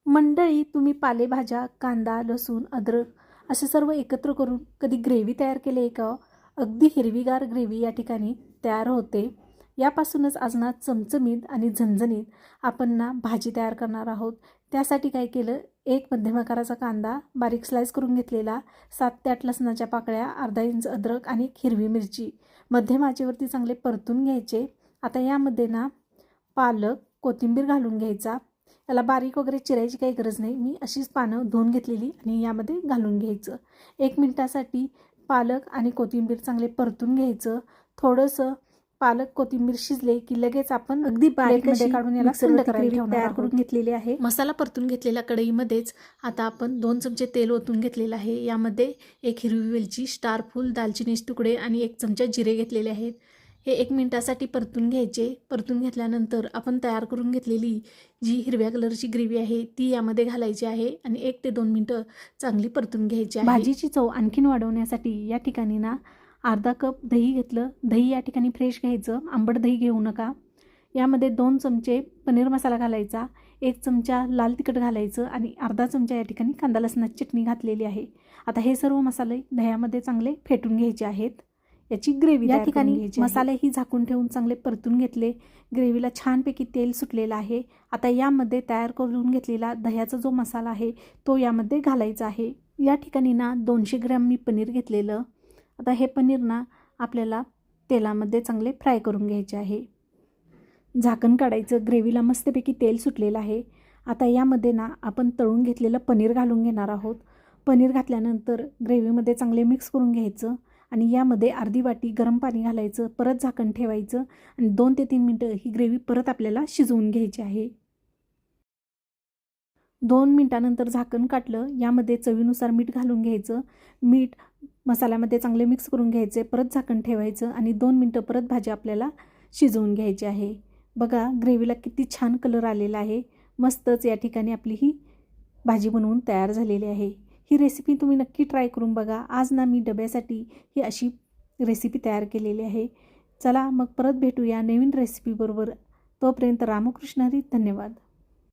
मंडळी, तुम्ही पालेभाज्या, कांदा, लसूण, अद्रक असे सर्व एकत्र करून कधी ग्रेव्ही तयार केली आहे का? अगदी हिरवीगार ग्रेव्ही या ठिकाणी तयार होते. यापासूनच आज ना चमचमीत आणि झणझणीत आपण ना भाजी तयार करणार आहोत. त्यासाठी काय केलं, एक मध्यम आकाराचा कांदा बारीक स्लाइस करून घेतलेला, 7 ते 8 लसणाच्या पाकळ्या, अर्धा इंच अद्रक आणि एक हिरवी मिरची मध्यम आचेवरती चांगले परतून घ्यायचे. आता यामध्ये ना पालक, कोथिंबीर घालून घ्यायचा. याला बारीक वगैरे चिरायची काही गरज नाही. मी अशीच पानं धुवून घेतलेली आणि यामध्ये घालून घ्यायचं. 1 मिनिटासाठी पालक आणि कोथिंबीर चांगले परतून घ्यायचं. थोडंसं पालक कोथिंबीर शिजले की लगेच आपण अगदी बारीकमध्ये काढून याला थंड करायला तयार करून घेतलेली आहे. मसाला परतून घेतलेल्या कढईमध्येच आता आपण 2 चमचे तेल ओतून घेतलेलं आहे. यामध्ये 1 हिरवी वेलची, स्टार फूल, दालचिनीचे तुकडे आणि 1 चमचा जिरे घेतलेले आहेत. हे 1 मिनिटासाठी परतून घ्यायचे. परतून घेतल्यानंतर आपण तयार करून घेतलेली जी हिरव्या कलरची ग्रेव्ही आहे ती यामध्ये घालायची आहे आणि 1 ते 2 मिनिटं चांगली परतून घ्यायची आहे. भाजीची चव आणखीन वाढवण्यासाठी या ठिकाणी ना अर्धा कप दही घेतलं. दही या ठिकाणी फ्रेश घ्यायचं, आंबट दही घेऊ नका. यामध्ये 2 चमचे पनीर मसाला घालायचा, 1 चमचा लाल तिखट घालायचं आणि अर्धा चमचा या ठिकाणी कांदा लसणाची चटणी घातलेली आहे. आता हे सर्व मसाले दह्यामध्ये चांगले फेटून घ्यायचे आहेत. याची ग्रेव्ही या ठिकाणी मसालेही झाकून ठेवून चांगले परतून घेतले. ग्रेव्हीला छानपैकी तेल सुटलेलं आहे. आता यामध्ये तयार करून घेतलेला दह्याचा जो मसाला आहे तो यामध्ये घालायचा आहे. या ठिकाणी ना 200 ग्रॅम मी पनीर घेतलेलं. आता हे पनीर ना आपल्याला तेलामध्ये चांगले फ्राय करून घ्यायचे आहे. झाकण काढायचं. ग्रेव्हीला मस्तपैकी तेल सुटलेलं आहे. आता यामध्ये ना आपण तळून घेतलेलं पनीर घालून घेणार आहोत. पनीर घातल्यानंतर ग्रेव्हीमध्ये चांगले मिक्स करून घ्यायचं आणि यामध्ये अर्धी वाटी गरम पाणी घालायचं. परत झाकण ठेवायचं आणि 2 ते 3 मिनिटं ही ग्रेव्ही परत आपल्याला शिजवून घ्यायची आहे. 2 मिनिटानंतर झाकण काढलं. यामध्ये चवीनुसार मीठ घालून घ्यायचं. मीठ मसाल्यामध्ये चांगले मिक्स करून घ्यायचे. परत झाकण ठेवायचं आणि 2 मिनिटं परत भाजी आपल्याला शिजवून घ्यायची आहे. बघा ग्रेव्हीला किती छान कलर आलेला आहे. मस्तच या ठिकाणी आपली ही भाजी बनवून तयार झालेली आहे. ही रेसिपी तुम्ही नक्की ट्राय करून बघा. आज ना मी डब्यासाठी ही अशी रेसिपी तयार केलेली आहे. चला मग परत भेटूया नवीन रेसिपीबरोबर. तोपर्यंत रामकृष्ण हरी. धन्यवाद.